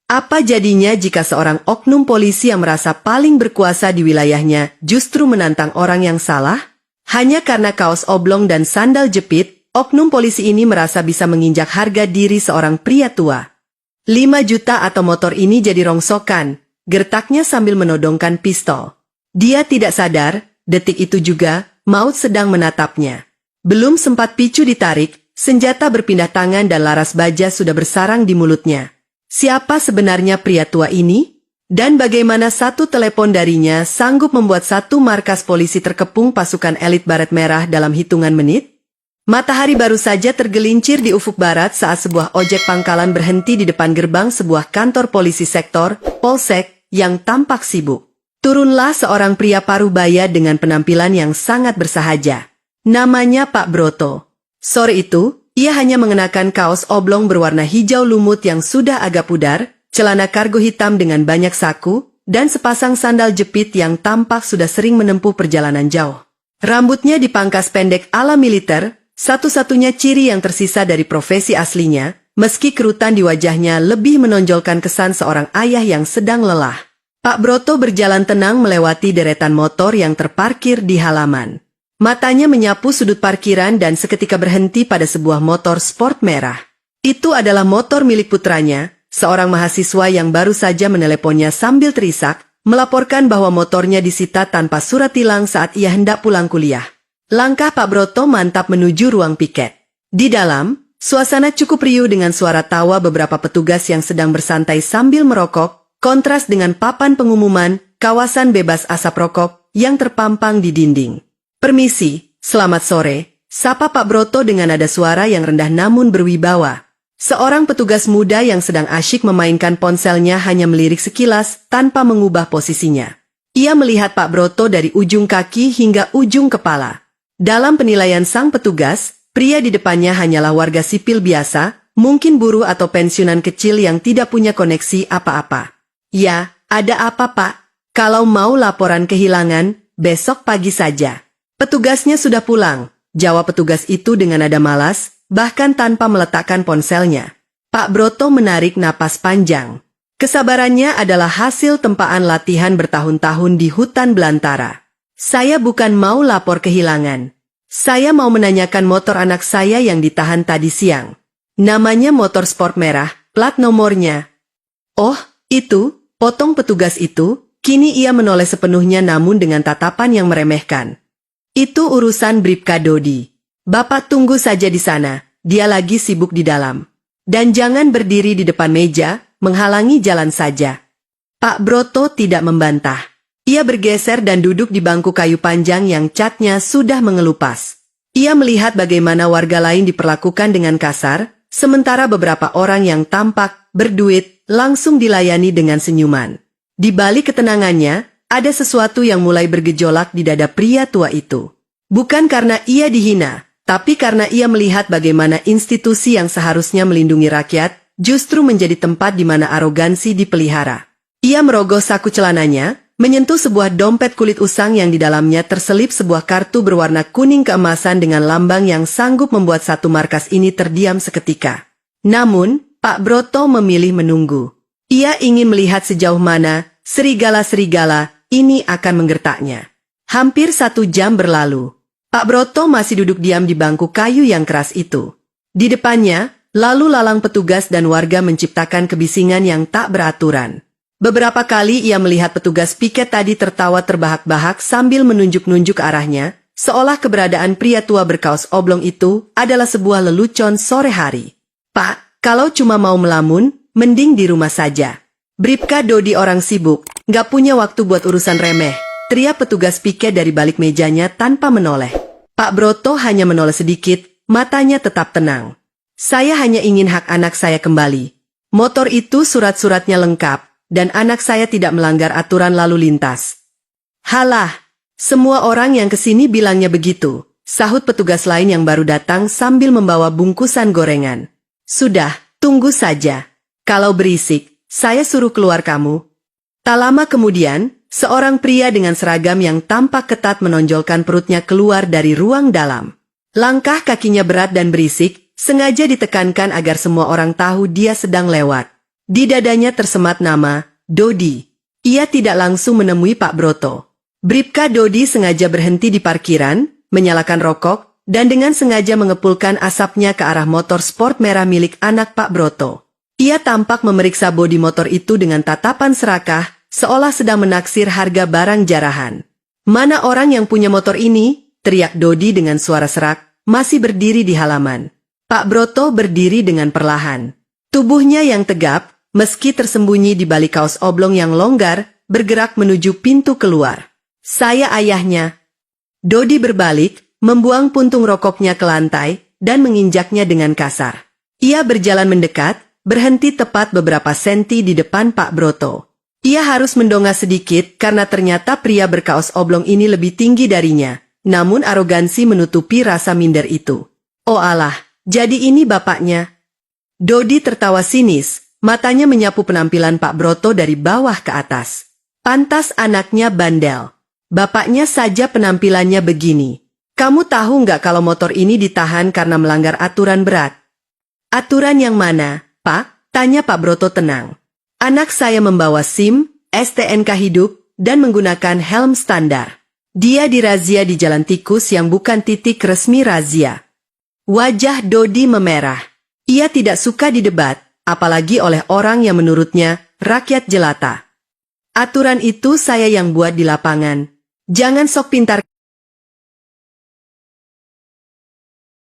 Apa jadinya jika seorang oknum polisi yang merasa paling berkuasa di wilayahnya justru menantang orang yang salah? Hanya karena kaos oblong dan sandal jepit, oknum polisi ini merasa bisa menginjak harga diri seorang pria tua. 5 juta atau motor ini jadi rongsokan, gertaknya sambil menodongkan pistol. Dia tidak sadar, detik itu juga, maut sedang menatapnya. Belum sempat picu ditarik, senjata berpindah tangan dan laras baja sudah bersarang di mulutnya. Siapa sebenarnya pria tua ini? Dan bagaimana satu telepon darinya sanggup membuat satu markas polisi terkepung pasukan elit baret merah dalam hitungan menit? Matahari baru saja tergelincir di ufuk barat saat sebuah ojek pangkalan berhenti di depan gerbang sebuah kantor polisi sektor, Polsek, yang tampak sibuk. Turunlah seorang pria parubaya dengan penampilan yang sangat bersahaja. Namanya Pak Broto. Sore itu, ia hanya mengenakan kaos oblong berwarna hijau lumut yang sudah agak pudar, celana kargo hitam dengan banyak saku, dan sepasang sandal jepit yang tampak sudah sering menempuh perjalanan jauh. Rambutnya dipangkas pendek ala militer, satu-satunya ciri yang tersisa dari profesi aslinya, meski kerutan di wajahnya lebih menonjolkan kesan seorang ayah yang sedang lelah. Pak Broto berjalan tenang melewati deretan motor yang terparkir di halaman. Matanya menyapu sudut parkiran dan seketika berhenti pada sebuah motor sport merah. Itu adalah motor milik putranya, seorang mahasiswa yang baru saja meneleponnya sambil terisak, melaporkan bahwa motornya disita tanpa surat tilang saat ia hendak pulang kuliah. Langkah Pak Broto mantap menuju ruang piket. Di dalam, suasana cukup riuh dengan suara tawa beberapa petugas yang sedang bersantai sambil merokok, kontras dengan papan pengumuman, kawasan bebas asap rokok, yang terpampang di dinding. "Permisi, selamat sore," sapa Pak Broto dengan nada suara yang rendah namun berwibawa. Seorang petugas muda yang sedang asyik memainkan ponselnya hanya melirik sekilas tanpa mengubah posisinya. Ia melihat Pak Broto dari ujung kaki hingga ujung kepala. Dalam penilaian sang petugas, pria di depannya hanyalah warga sipil biasa, mungkin buruh atau pensiunan kecil yang tidak punya koneksi apa-apa. "Ya, ada apa Pak? Kalau mau laporan kehilangan, besok pagi saja." "Petugasnya sudah pulang," jawab petugas itu dengan nada malas, bahkan tanpa meletakkan ponselnya. Pak Broto menarik napas panjang. Kesabarannya adalah hasil tempaan latihan bertahun-tahun di hutan belantara. "Saya bukan mau lapor kehilangan. Saya mau menanyakan motor anak saya yang ditahan tadi siang. Namanya motor sport merah, plat nomornya." "Oh, itu," potong petugas itu, kini ia menoleh sepenuhnya namun dengan tatapan yang meremehkan. "Itu urusan Bribka Dodi. Bapak tunggu saja di sana, dia lagi sibuk di dalam. Dan jangan berdiri di depan meja, menghalangi jalan saja." Pak Broto tidak membantah. Ia bergeser dan duduk di bangku kayu panjang yang catnya sudah mengelupas. Ia melihat bagaimana warga lain diperlakukan dengan kasar, sementara beberapa orang yang tampak berduit langsung dilayani dengan senyuman. Di balik ketenangannya, ada sesuatu yang mulai bergejolak di dada pria tua itu. Bukan karena ia dihina, tapi karena ia melihat bagaimana institusi yang seharusnya melindungi rakyat, justru menjadi tempat di mana arogansi dipelihara. Ia merogoh saku celananya, menyentuh sebuah dompet kulit usang yang di dalamnya terselip sebuah kartu berwarna kuning keemasan dengan lambang yang sanggup membuat satu markas ini terdiam seketika. Namun, Pak Broto memilih menunggu. Ia ingin melihat sejauh mana serigala-serigala ini akan menggertaknya. Hampir 1 jam berlalu. Pak Broto masih duduk diam di bangku kayu yang keras itu. Di depannya, lalu lalang petugas dan warga menciptakan kebisingan yang tak beraturan. Beberapa kali ia melihat petugas piket tadi tertawa terbahak-bahak sambil menunjuk-nunjuk ke arahnya, seolah keberadaan pria tua berkaos oblong itu adalah sebuah lelucon sore hari. "Pak, kalau cuma mau melamun, mending di rumah saja. Bribka Dodi orang sibuk, nggak punya waktu buat urusan remeh," teriak petugas piket dari balik mejanya tanpa menoleh. Pak Broto hanya menoleh sedikit, matanya tetap tenang. "Saya hanya ingin hak anak saya kembali. Motor itu surat-suratnya lengkap, dan anak saya tidak melanggar aturan lalu lintas." "Halah, semua orang yang kesini bilangnya begitu," sahut petugas lain yang baru datang sambil membawa bungkusan gorengan. "Sudah, tunggu saja. Kalau berisik, saya suruh keluar kamu." Tak lama kemudian, seorang pria dengan seragam yang tampak ketat menonjolkan perutnya keluar dari ruang dalam. Langkah kakinya berat dan berisik, sengaja ditekankan agar semua orang tahu dia sedang lewat. Di dadanya tersemat nama, Dodi. Ia tidak langsung menemui Pak Broto. Bribka Dodi sengaja berhenti di parkiran, menyalakan rokok, dan dengan sengaja mengepulkan asapnya ke arah motor sport merah milik anak Pak Broto. Ia tampak memeriksa bodi motor itu dengan tatapan serakah, seolah sedang menaksir harga barang jarahan. "Mana orang yang punya motor ini?" teriak Dodi dengan suara serak, masih berdiri di halaman. Pak Broto berdiri dengan perlahan. Tubuhnya yang tegap, meski tersembunyi di balik kaos oblong yang longgar, bergerak menuju pintu keluar. "Saya ayahnya." Dodi berbalik, membuang puntung rokoknya ke lantai, dan menginjaknya dengan kasar. Ia berjalan mendekat, berhenti tepat beberapa senti di depan Pak Broto. Ia harus mendongak sedikit karena ternyata pria berkaos oblong ini lebih tinggi darinya, namun arogansi menutupi rasa minder itu. "Oh alah, jadi ini bapaknya." Dodi tertawa sinis, matanya menyapu penampilan Pak Broto dari bawah ke atas. Pantas anaknya bandel. Bapaknya saja penampilannya begini. "Kamu tahu nggak kalau motor ini ditahan karena melanggar aturan berat?" "Aturan yang mana, Pak?" tanya Pak Broto tenang. "Anak saya membawa SIM, STNK hidup, dan menggunakan helm standar. Dia dirazia di jalan tikus yang bukan titik resmi razia." Wajah Dodi memerah. Ia tidak suka didebat, apalagi oleh orang yang menurutnya rakyat jelata. "Aturan itu saya yang buat di lapangan. Jangan sok pintar."